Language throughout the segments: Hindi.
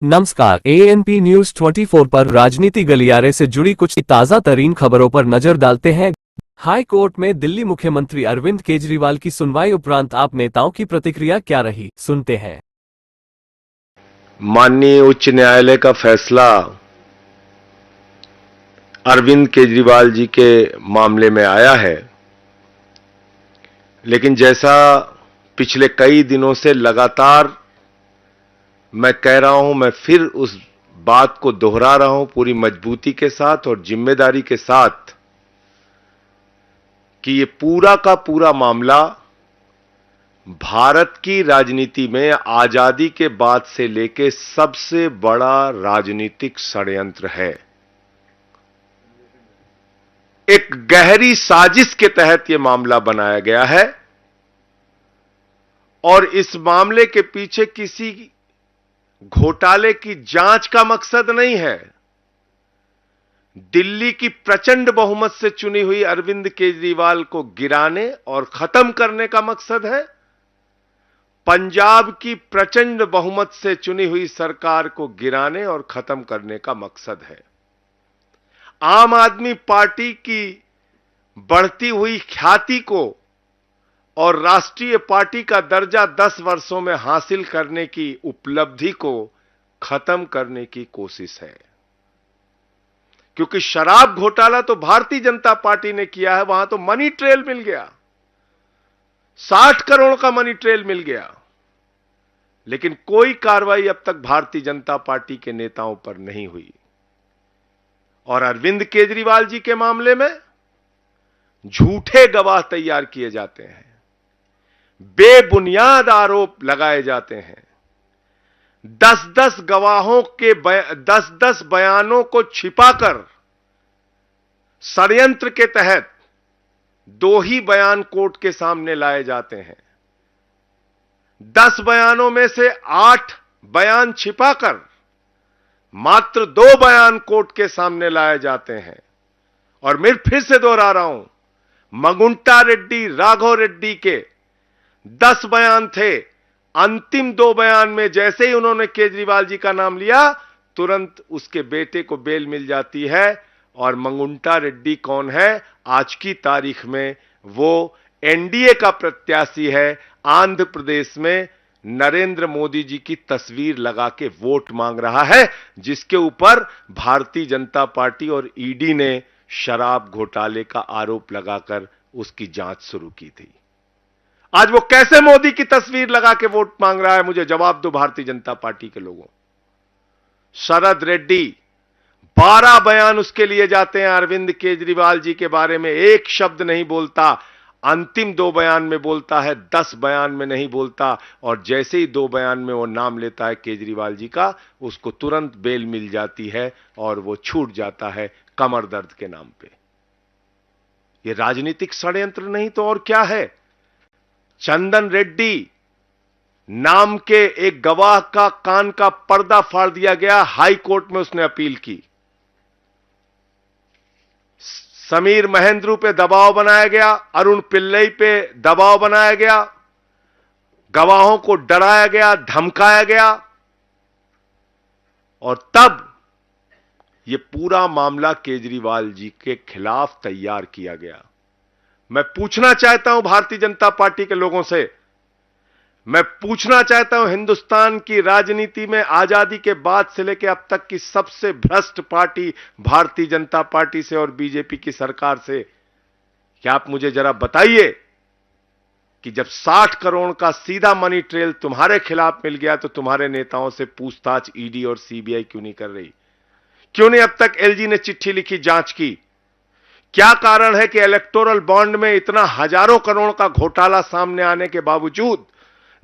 नमस्कार। एएनपी न्यूज 24 पर राजनीति गलियारे से जुड़ी कुछ ताजा तरीन खबरों पर नजर डालते हैं। हाई कोर्ट में दिल्ली मुख्यमंत्री अरविंद केजरीवाल की सुनवाई उपरांत आप नेताओं की प्रतिक्रिया क्या रही, सुनते हैं। माननीय उच्च न्यायालय का फैसला अरविंद केजरीवाल जी के मामले में आया है, लेकिन जैसा पिछले कई दिनों से लगातार मैं कह रहा हूं, मैं फिर उस बात को दोहरा रहा हूं पूरी मजबूती के साथ और जिम्मेदारी के साथ कि ये पूरा का पूरा मामला भारत की राजनीति में आजादी के बाद से लेकर सबसे बड़ा राजनीतिक षड्यंत्र है। एक गहरी साजिश के तहत यह मामला बनाया गया है और इस मामले के पीछे किसी घोटाले की जांच का मकसद नहीं है। दिल्ली की प्रचंड बहुमत से चुनी हुई अरविंद केजरीवाल को गिराने और खत्म करने का मकसद है। पंजाब की प्रचंड बहुमत से चुनी हुई सरकार को गिराने और खत्म करने का मकसद है। आम आदमी पार्टी की बढ़ती हुई ख्याति को और राष्ट्रीय पार्टी का दर्जा 10 वर्षों में हासिल करने की उपलब्धि को खत्म करने की कोशिश है। क्योंकि शराब घोटाला तो भारतीय जनता पार्टी ने किया है, वहां तो मनी ट्रेल मिल गया, 60 करोड़ का मनी ट्रेल मिल गया, लेकिन कोई कार्रवाई अब तक भारतीय जनता पार्टी के नेताओं पर नहीं हुई। और अरविंद केजरीवाल जी के मामले में झूठे गवाह तैयार किए जाते हैं, बेबुनियाद आरोप लगाए जाते हैं। 10-10 गवाहों के 10-10 बयानों को छिपाकर षड्यंत्र के तहत 2 ही बयान कोर्ट के सामने लाए जाते हैं। 10 बयानों में से 8 बयान छिपाकर मात्र 2 बयान कोर्ट के सामने लाए जाते हैं। और मैं फिर से दोहरा रहा हूं, मगुंटा रेड्डी, राघव रेड्डी के 10 बयान थे। अंतिम 2 बयान में जैसे ही उन्होंने केजरीवाल जी का नाम लिया, तुरंत उसके बेटे को बेल मिल जाती है। और मंगुंटा रेड्डी कौन है? आज की तारीख में वो एनडीए का प्रत्याशी है। आंध्र प्रदेश में नरेंद्र मोदी जी की तस्वीर लगा के वोट मांग रहा है, जिसके ऊपर भारतीय जनता पार्टी और ईडी ने शराब घोटाले का आरोप लगाकर उसकी जांच शुरू की थी। आज वो कैसे मोदी की तस्वीर लगा के वोट मांग रहा है? मुझे जवाब दो भारतीय जनता पार्टी के लोगों। शरद रेड्डी, 12 बयान उसके लिए जाते हैं। अरविंद केजरीवाल जी के बारे में एक शब्द नहीं बोलता। अंतिम 2 बयान में बोलता है, 10 बयान में नहीं बोलता। और जैसे ही 2 बयान में वो नाम लेता है केजरीवाल जी का, उसको तुरंत बेल मिल जाती है और वो छूट जाता है कमर दर्द के नाम पे। ये राजनीतिक षड्यंत्र नहीं तो और क्या है? चंदन रेड्डी नाम के एक गवाह का कान का पर्दा फाड़ दिया गया, हाई कोर्ट में उसने अपील की। समीर महेंद्रू पे दबाव बनाया गया, अरुण पिल्लई पे दबाव बनाया गया, गवाहों को डराया गया, धमकाया गया। और तब यह पूरा मामला केजरीवाल जी के खिलाफ तैयार किया गया। मैं पूछना चाहता हूं भारतीय जनता पार्टी के लोगों से, मैं पूछना चाहता हूं हिंदुस्तान की राजनीति में आजादी के बाद से लेकर अब तक की सबसे भ्रष्ट पार्टी भारतीय जनता पार्टी से और बीजेपी की सरकार से, क्या आप मुझे जरा बताइए कि जब 60 करोड़ का सीधा मनी ट्रेल तुम्हारे खिलाफ मिल गया तो तुम्हारे नेताओं से पूछताछ ईडी और सीबीआई क्यों नहीं कर रही? क्यों नहीं अब तक एलजी ने चिट्ठी लिखी, जांच की? क्या कारण है कि इलेक्टोरल बॉन्ड में इतना हजारों करोड़ का घोटाला सामने आने के बावजूद,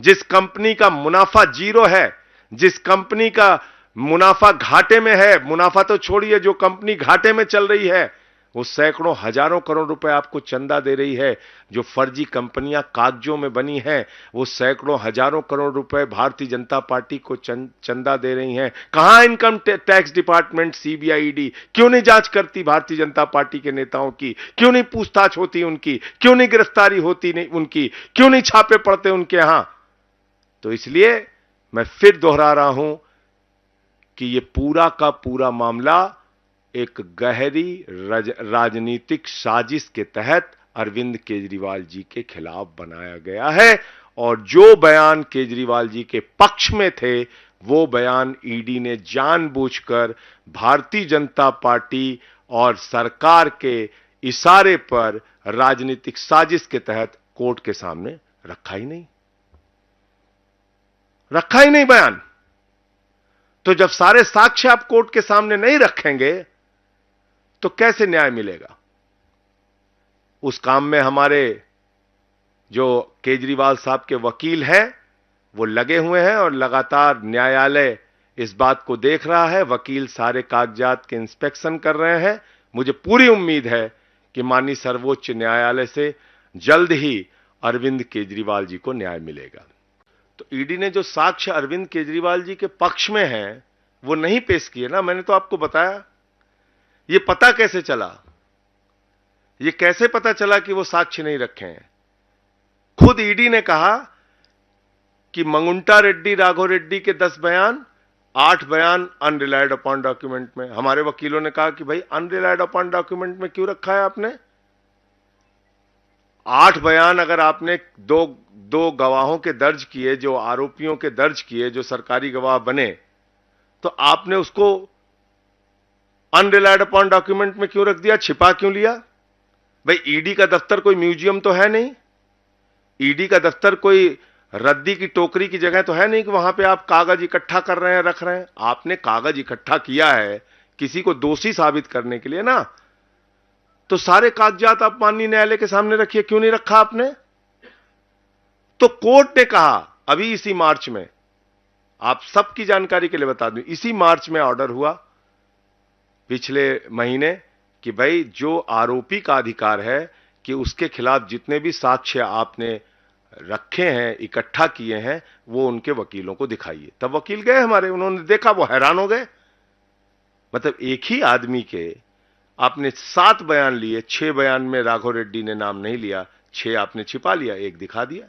जिस कंपनी का मुनाफा 0 है, जिस कंपनी का मुनाफा घाटे में है, मुनाफा तो छोड़िए, जो कंपनी घाटे में चल रही है वो सैकड़ों हजारों करोड़ रुपए आपको चंदा दे रही है। जो फर्जी कंपनियां कागजों में बनी हैं वो सैकड़ों हजारों करोड़ रुपए भारतीय जनता पार्टी को चंदा दे रही हैं। कहां income tax department, CBI, ED क्यों नहीं जांच करती भारतीय जनता पार्टी के नेताओं की? क्यों नहीं पूछताछ होती उनकी? क्यों नहीं गिरफ्तारी होती नहीं उनकी? क्यों नहीं छापे पड़ते उनके यहां? तो इसलिए मैं फिर दोहरा रहा हूं, कि ये पूरा का पूरा मामला एक गहरी राजनीतिक साजिश के तहत अरविंद केजरीवाल जी के खिलाफ बनाया गया है। और जो बयान केजरीवाल जी के पक्ष में थे, वो बयान ईडी ने जानबूझकर भारतीय जनता पार्टी और सरकार के इशारे पर राजनीतिक साजिश के तहत कोर्ट के सामने रखा ही नहीं बयान। तो जब सारे साक्ष्य आप कोर्ट के सामने नहीं रखेंगे तो कैसे न्याय मिलेगा? उस काम में हमारे जो केजरीवाल साहब के वकील हैं वो लगे हुए हैं और लगातार न्यायालय इस बात को देख रहा है। वकील सारे कागजात के इंस्पेक्शन कर रहे हैं। मुझे पूरी उम्मीद है कि माननीय सर्वोच्च न्यायालय से जल्द ही अरविंद केजरीवाल जी को न्याय मिलेगा। तो ईडी ने जो साक्ष्य अरविंद केजरीवाल जी के पक्ष में हैं वो नहीं पेश किए ना। मैंने तो आपको बताया। ये पता कैसे चला? ये कैसे पता चला कि वो साक्ष्य नहीं रखे हैं? खुद ईडी ने कहा कि मंगुंटा रेड्डी राघव रेड्डी के 10 बयान, 8 बयान अनरिलाइड अपॉन डॉक्यूमेंट में। हमारे वकीलों ने कहा कि भाई अनरिलाइड अपॉन डॉक्यूमेंट में क्यों रखा है आपने? 8 बयान अगर आपने दो गवाहों के दर्ज किए, जो आरोपियों के दर्ज किए, जो सरकारी गवाह बने, तो आपने उसको अनरिलाइड अपॉन डॉक्यूमेंट में क्यों रख दिया? छिपा क्यों लिया? भाई ईडी का दफ्तर कोई म्यूजियम तो है नहीं। ईडी का दफ्तर कोई रद्दी की टोकरी की जगह तो है नहीं कि वहां पे आप कागज इकट्ठा कर रहे हैं, रख रहे हैं। आपने कागज इकट्ठा किया है किसी को दोषी साबित करने के लिए ना। तो सारे कागजात आप माननीय न्यायालय के सामने रखिए। क्यों नहीं रखा आपने? तो कोर्ट ने कहा अभी इसी मार्च में, आप सबकी जानकारी के लिए बता दूं, इसी मार्च में ऑर्डर हुआ पिछले महीने कि भाई जो आरोपी का अधिकार है कि उसके खिलाफ जितने भी साक्ष्य आपने रखे हैं, इकट्ठा किए हैं, वो उनके वकीलों को दिखाइए। तब वकील गए हमारे, उन्होंने देखा, वो हैरान हो गए। मतलब एक ही आदमी के आपने 7 बयान लिए, 6 बयान में राघव रेड्डी ने नाम नहीं लिया, 6 आपने छिपा लिया, 1 दिखा दिया।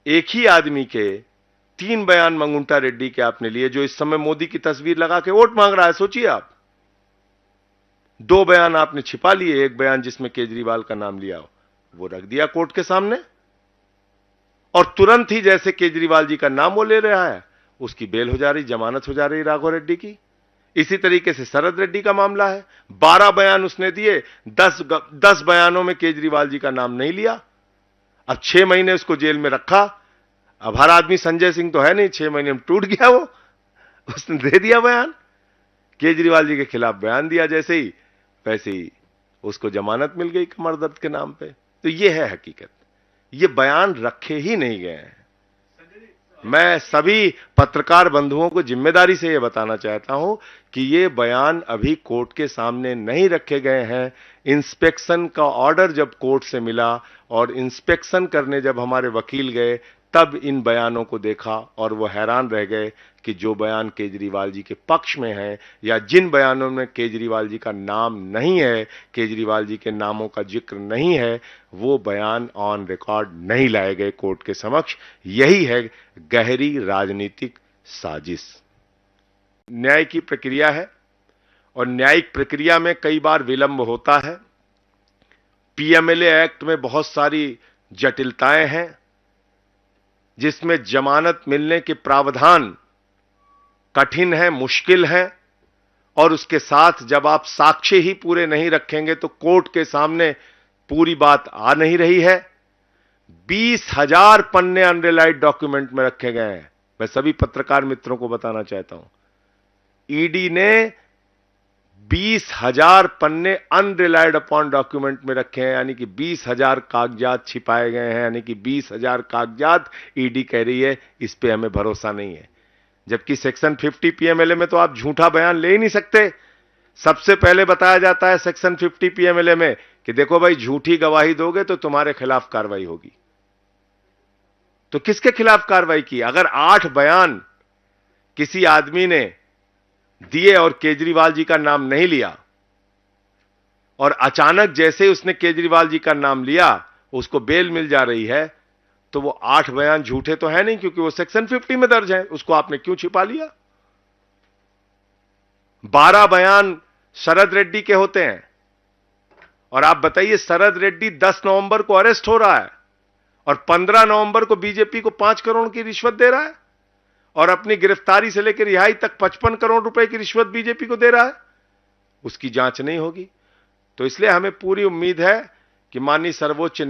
एक ही आदमी के 3 बयान मंगुंटा रेड्डी के आपने लिए, जो इस समय मोदी की तस्वीर लगा के वोट मांग रहा है। सोचिए आप, 2 बयान आपने छिपा लिए, 1 बयान जिसमें केजरीवाल का नाम लिया हो वो रख दिया कोर्ट के सामने। और तुरंत ही जैसे केजरीवाल जी का नाम वो ले रहा है, उसकी बेल हो जा रही, जमानत हो जा रही राघव रेड्डी की। इसी तरीके से शरद रेड्डी का मामला है। 12 बयान उसने दिए, 10 बयानों में केजरीवाल जी का नाम नहीं लिया। अब 6 महीने उसको जेल में रखा। अब हर आदमी संजय सिंह तो है नहीं, 6 महीने में टूट गया वो। उसने दे दिया बयान, केजरीवाल जी के खिलाफ बयान दिया जैसे ही, वैसे ही उसको जमानत मिल गई कमर दर्द के नाम पे। तो ये है हकीकत। ये बयान रखे ही नहीं गए हैं। मैं सभी पत्रकार बंधुओं को जिम्मेदारी से यह बताना चाहता हूं कि ये बयान अभी कोर्ट के सामने नहीं रखे गए हैं। इंस्पेक्शन का ऑर्डर जब कोर्ट से मिला और इंस्पेक्शन करने जब हमारे वकील गए, तब इन बयानों को देखा और वो हैरान रह गए कि जो बयान केजरीवाल जी के पक्ष में है या जिन बयानों में केजरीवाल जी का नाम नहीं है, केजरीवाल जी के नामों का जिक्र नहीं है, वो बयान ऑन रिकॉर्ड नहीं लाए गए कोर्ट के समक्ष। यही है गहरी राजनीतिक साजिश। न्याय की प्रक्रिया है और न्यायिक प्रक्रिया में कई बार विलंब होता है। पीएमएलए एक्ट में बहुत सारी जटिलताएं हैं, जिसमें जमानत मिलने के प्रावधान कठिन है, मुश्किल है। और उसके साथ जब आप साक्ष्य ही पूरे नहीं रखेंगे तो कोर्ट के सामने पूरी बात आ नहीं रही है। 20,000 पन्ने अनरिलाइड डॉक्यूमेंट में रखे गए हैं। मैं सभी पत्रकार मित्रों को बताना चाहता हूं, ईडी ने 20,000 पन्ने अनरिलाइड अपॉन डॉक्यूमेंट में रखे हैं, यानी कि 20,000 कागजात छिपाए गए हैं, यानी कि 20,000 कागजात ईडी कह रही है इस पे हमें भरोसा नहीं है। जबकि सेक्शन 50 पीएमएलए में तो आप झूठा बयान ले ही नहीं सकते। सबसे पहले बताया जाता है सेक्शन 50 पीएमएलए में कि देखो भाई, झूठी गवाही दोगे तो तुम्हारे खिलाफ कार्रवाई होगी। तो किसके खिलाफ कार्रवाई की? अगर 8 बयान किसी आदमी ने दिए और केजरीवाल जी का नाम नहीं लिया, और अचानक जैसे उसने केजरीवाल जी का नाम लिया उसको बेल मिल जा रही है, तो वो 8 बयान झूठे तो है नहीं, क्योंकि वो सेक्शन 50 में दर्ज है। उसको आपने क्यों छिपा लिया? 12 बयान शरद रेड्डी के होते हैं, और आप बताइए शरद रेड्डी 10 नवंबर को अरेस्ट हो रहा है और 15 नवंबर को बीजेपी को 5 करोड़ की रिश्वत दे रहा है, और अपनी गिरफ्तारी से लेकर रिहाई तक 55 करोड़ रुपए की रिश्वत बीजेपी को दे रहा है। उसकी जांच नहीं होगी। तो इसलिए हमें पूरी उम्मीद है कि माननीय सर्वोच्च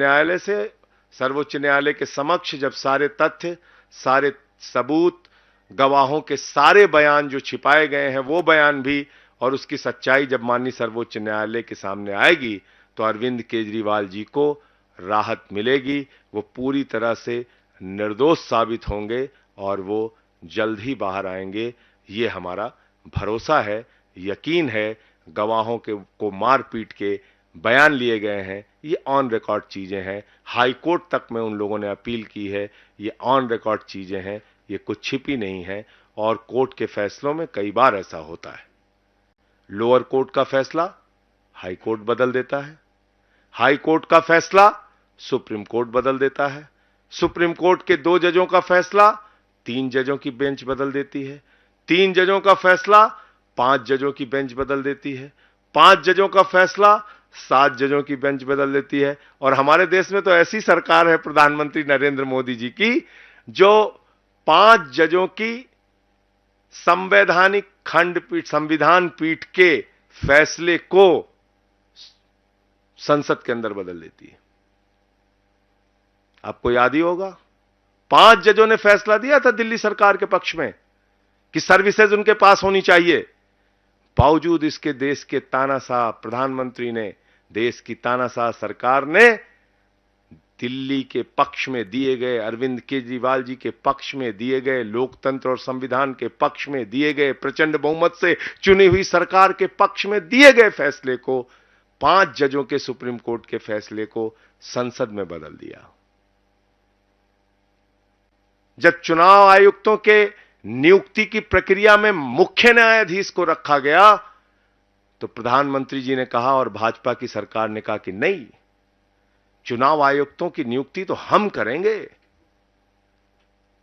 न्यायालय के समक्ष जब सारे तथ्य, सारे सबूत, गवाहों के सारे बयान जो छिपाए गए हैं वो बयान भी, और उसकी सच्चाई जब माननीय सर्वोच्च न्यायालय के सामने आएगी, तो अरविंद केजरीवाल जी को राहत मिलेगी। वो पूरी तरह से निर्दोष साबित होंगे और वो जल्द ही बाहर आएंगे। ये हमारा भरोसा है, यकीन है। गवाहों को मार पीट के बयान लिए गए हैं, ये ऑन रिकॉर्ड चीजें हैं। हाई कोर्ट तक में उन लोगों ने अपील की है, ये ऑन रिकॉर्ड चीजें हैं, ये कुछ छिपी नहीं है। और कोर्ट के फैसलों में कई बार ऐसा होता है, लोअर कोर्ट का फैसला हाई कोर्ट बदल देता है, हाई कोर्ट का फैसला सुप्रीम कोर्ट बदल देता है, सुप्रीम कोर्ट के 2 जजों का फैसला 3 जजों की बेंच बदल देती है, 3 जजों का फैसला 5 जजों की बेंच बदल देती है, 5 जजों का फैसला 7 जजों की बेंच बदल देती है। और हमारे देश में तो ऐसी सरकार है प्रधानमंत्री नरेंद्र मोदी जी की, जो 5 जजों की संवैधानिक खंडपीठ, संविधान पीठ के फैसले को संसद के अंदर बदल देती है। आपको याद ही होगा, 5 जजों ने फैसला दिया था दिल्ली सरकार के पक्ष में कि सर्विसेज उनके पास होनी चाहिए। बावजूद इसके देश के तानाशाह प्रधानमंत्री ने, देश की तानाशाह सरकार ने दिल्ली के पक्ष में दिए गए, अरविंद केजरीवाल जी के पक्ष में दिए गए, लोकतंत्र और संविधान के पक्ष में दिए गए, प्रचंड बहुमत से चुनी हुई सरकार के पक्ष में दिए गए फैसले को, 5 जजों के सुप्रीम कोर्ट के फैसले को संसद में बदल दिया। जब चुनाव आयुक्तों के नियुक्ति की प्रक्रिया में मुख्य न्यायाधीश को रखा गया, तो प्रधानमंत्री जी ने कहा और भाजपा की सरकार ने कहा कि नहीं, चुनाव आयुक्तों की नियुक्ति तो हम करेंगे,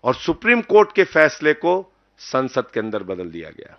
और सुप्रीम कोर्ट के फैसले को संसद के अंदर बदल दिया गया।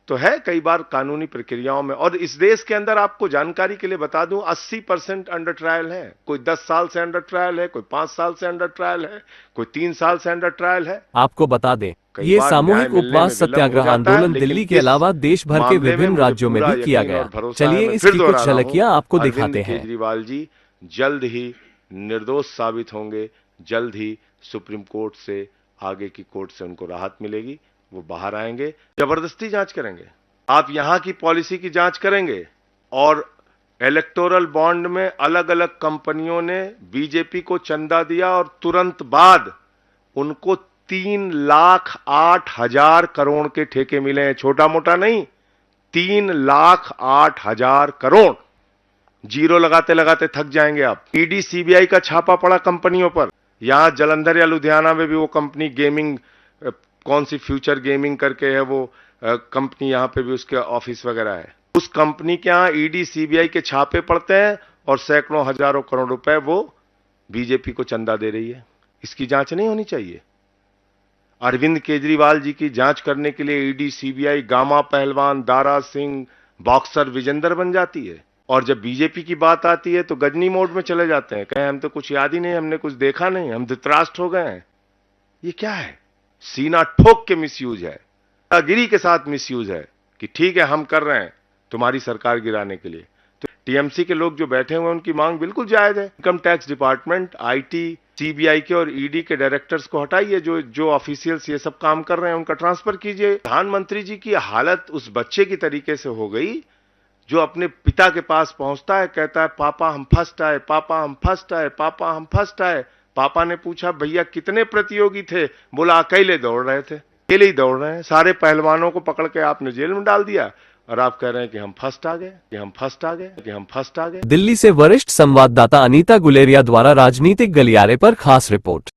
तो है कई बार कानूनी प्रक्रियाओं में। और इस देश के अंदर आपको जानकारी के लिए बता दूं, 80% अंडर ट्रायल है। कोई 10 साल से अंडर ट्रायल है, कोई 5 साल से अंडर ट्रायल है, कोई 3 साल से अंडर ट्रायल है। आपको बता दें, ये सामूहिक उपवास सत्याग्रह आंदोलन दिल्ली के अलावा देश भर के विभिन्न राज्यों में भी किया गया। चलिए इसकी कुछ झलकियां आपको दिखाते हैं। केजरीवाल जी जल्द ही निर्दोष साबित होंगे, जल्द ही सुप्रीम कोर्ट से, आगे की कोर्ट से उनको राहत मिलेगी, वो बाहर आएंगे। जबरदस्ती जांच करेंगे, आप यहां की पॉलिसी की जांच करेंगे। और इलेक्टोरल बॉन्ड में अलग अलग कंपनियों ने बीजेपी को चंदा दिया और तुरंत बाद उनको 3,08,000 करोड़ के ठेके मिले हैं। छोटा मोटा नहीं, 3,08,000 करोड़। जीरो लगाते लगाते थक जाएंगे आप। ईडी सीबीआई का छापा पड़ा कंपनियों पर। यहां जलंधर या लुधियाना में भी वो कंपनी गेमिंग, कौन सी फ्यूचर गेमिंग करके है वो कंपनी, यहां पे भी उसके ऑफिस वगैरह है। उस कंपनी के यहां ईडी सीबीआई के छापे पड़ते हैं और सैकड़ों हजारों करोड़ रुपए वो बीजेपी को चंदा दे रही है। इसकी जांच नहीं होनी चाहिए? अरविंद केजरीवाल जी की जांच करने के लिए ईडी सीबीआई गामा पहलवान, दारा सिंह, बॉक्सर विजेंदर बन जाती है, और जब बीजेपी की बात आती है तो गजनी मोड में चले जाते हैं, कहें हम तो कुछ याद ही नहीं, हमने कुछ देखा नहीं, हम धृतराष्ट्र हो गए हैं। ये क्या है? सीना ठोक के मिसयूज है, गिरी के साथ मिसयूज है कि ठीक है हम कर रहे हैं तुम्हारी सरकार गिराने के लिए। तो टीएमसी के लोग जो बैठे हुए हैं उनकी मांग बिल्कुल जायज है। Income tax department, IT, CBI के और ईडी के डायरेक्टर्स को हटाइए, जो ऑफिशियल्स ये सब काम कर रहे हैं उनका ट्रांसफर कीजिए। प्रधानमंत्री जी की हालत उस बच्चे की तरीके से हो गई जो अपने पिता के पास पहुंचता है, कहता है पापा हम फर्स्ट आए, पापा हम फर्स्ट आए, पापा हम फर्स्ट आए। पापा ने पूछा भैया कितने प्रतियोगी थे? बोला अकेले दौड़ रहे थे। अकेले ही दौड़ रहे हैं, सारे पहलवानों को पकड़ के आपने जेल में डाल दिया और आप कह रहे हैं कि हम फर्स्ट आ गए, कि हम फर्स्ट आ गए, कि हम फर्स्ट आ गए। दिल्ली से वरिष्ठ संवाददाता अनीता गुलेरिया द्वारा राजनीतिक गलियारे पर खास रिपोर्ट।